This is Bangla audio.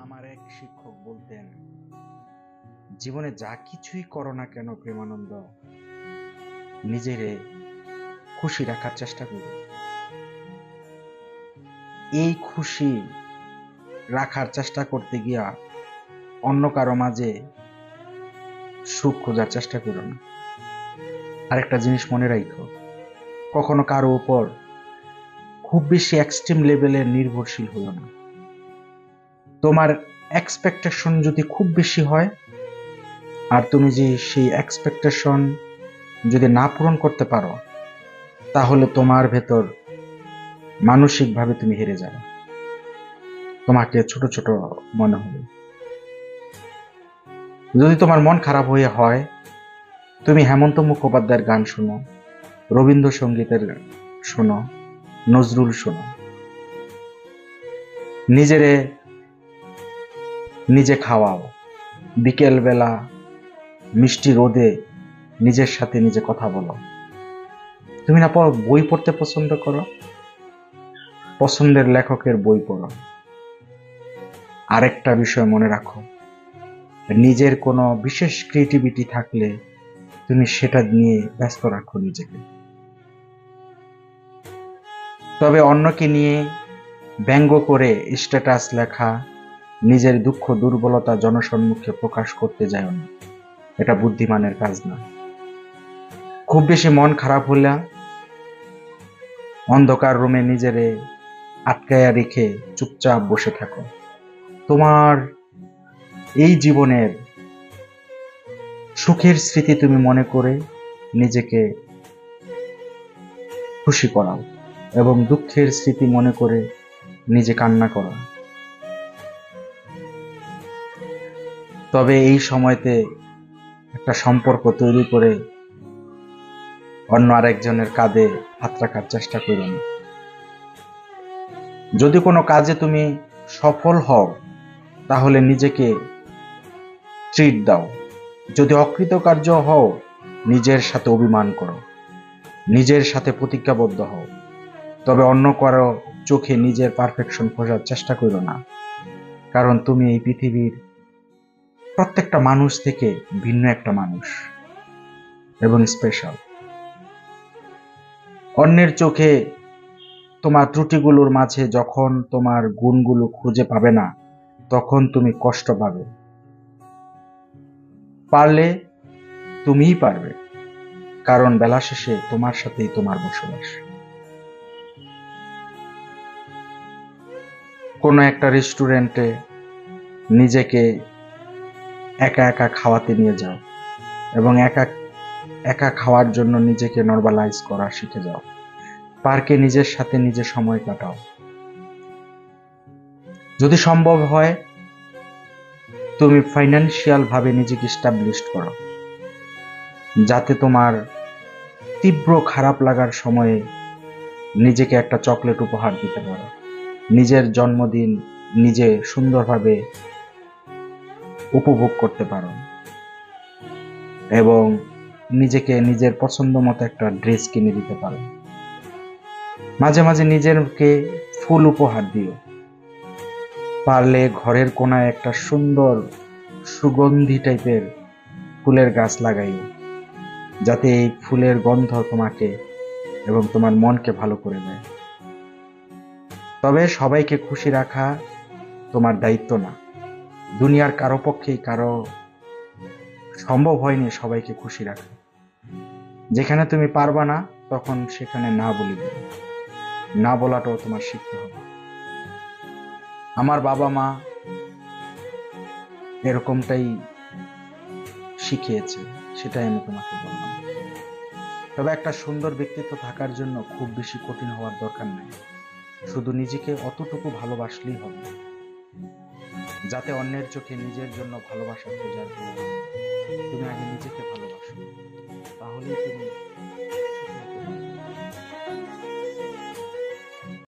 আমার এক শিক্ষক বলতেন, জীবনে যা কিছুই করো না কেন প্রেমানন্দ, নিজেরে খুশি রাখার চেষ্টা করো। এই খুশি রাখার চেষ্টা করতে গিয়া অন্য কারো মাঝে সুখ খোঁজার চেষ্টা করো না। আরেকটা জিনিস মনে রাখো, কখনো কারো উপর খুব বেশি এক্সট্রিম লেভেলের নির্ভরশীল হলো না। তোমার এক্সপেকটেশন যদি খুব বেশি হয় আর তুমি যে সেই এক্সপেকটেশন যদি না পূরণ করতে পারো, তাহলে তোমার ভেতর মানসিকভাবে তুমি হেরে যাবে, তোমাকে ছোট ছোট মনে হবে। যদি তোমার মন খারাপ হয়ে হয়, তুমি হেমন্ত মুখোপাধ্যায়ের গান শোনো, রবীন্দ্রসঙ্গীতের শোনো, নজরুল শোনো, নিজেরে নিজে খাওয়াও। বিকেল বেলা মিষ্টি রোদে নিজের সাথে নিজে কথা বলো। তুমি না বই পড়তে পছন্দ করো, পছন্দের লেখকের বই পড়ো। আরেকটা বিষয় মনে রাখো, নিজের কোনো বিশেষ ক্রিয়েটিভিটি থাকলে তুমি সেটা নিয়ে ব্যস্ত রাখো নিজেকে। তবে অন্যকে নিয়ে ব্যঙ্গ করে স্ট্যাটাস লেখা, নিজের দুঃখ দুর্বলতা জনসম্মুখে প্রকাশ করতে যায় না, এটা বুদ্ধিমানের কাজ না। খুব বেশি মন খারাপ হলে অন্ধকার রুমে নিজেরে আটকায়া রেখে চুপচাপ বসে থাকো। তোমার এই জীবনের সুখের স্মৃতি তুমি মনে করে নিজেকে খুশি করাও এবং দুঃখের স্মৃতি মনে করে নিজে কান্না করো। তবে এই সময়তে একটা সম্পর্ক তৈরি করে অন্য আরেকজনের কাঁধে হাত রাখার চেষ্টা করো না। যদি কোনো কাজে তুমি সফল হও, তাহলে নিজেকে ট্রিট দাও। যদি অকৃতকার্য হও, নিজের সাথে অভিমান করো, নিজের সাথে প্রতিজ্ঞাবদ্ধ হও। তবে অন্য কারো চোখে নিজের পারফেকশন খোঁজার চেষ্টা করো না, কারণ তুমি এই পৃথিবীর প্রত্যেকটা মানুষ থেকে ভিন্ন একটা মানুষ এবং স্পেশাল। অন্যের চোখে তোমার ত্রুটিগুলোর মাঝে যখন তোমার গুণগুলো খুঁজে পাবে না, তখন তুমি কষ্ট পাবে। পারলে তুমিই পারবে, কারণ বেলা শেষে তোমার সাথেই তোমার বসবাস। কোনো একটা রেস্টুরেন্টে নিজেকে একা একা খাওয়াতে নিয়ে যাও এবং একা একা খাওয়ার জন্য নিজেকে নরমালাইজ করা শিখে যাও। পার্কে নিজের সাথে নিজে সময় কাটাও। যদি সম্ভব হয়, তুমি ফাইন্যান্সিয়াল ভাবে নিজেকে এস্টাবলিশড করো, যাতে তোমার তীব্র খারাপ লাগার সময়ে নিজেকে একটা চকলেট উপহার দিতে পারো। নিজের জন্মদিন নিজে সুন্দরভাবে উপভোগ করতে পারো এবং নিজেকে নিজের পছন্দ মতো একটা ড্রেস কিনে দিতে পারো। মাঝে মাঝে নিজেকে ফুল উপহার দিও। পারলে ঘরের কোনায় একটা সুন্দর সুগন্ধি টাইপের ফুলের গাছ লাগাইও, যাতে এই ফুলের গন্ধ তোমাকে এবং তোমার মনকে ভালো করে দেয়। তবে সবাইকে খুশি রাখা তোমার দায়িত্ব না। দুনিয়ার কারো পক্ষেই কারো সম্ভব হয়নি সবাইকে খুশি রাখা। যেখানে তুমি পারবা না, তখন সেখানে না বলে দেবে। না বলাটাও তোমার শিখতে হবে। আমার বাবা মা এরকমটাই শিখিয়েছে, সেটাই আমি তোমাকে বললাম। তবে একটা সুন্দর ব্যক্তিত্ব থাকার জন্য খুব বেশি কঠিন হওয়ার দরকার নেই। শুধু নিজেকে অতটুকু ভালোবাসলেই হবে, যাতে অন্যের চোখে নিজের জন্য ভালোবাসা খোঁজার তুমি আগে নিজেকে ভালোবাসো, তাহলেই তুমি সুখী হতে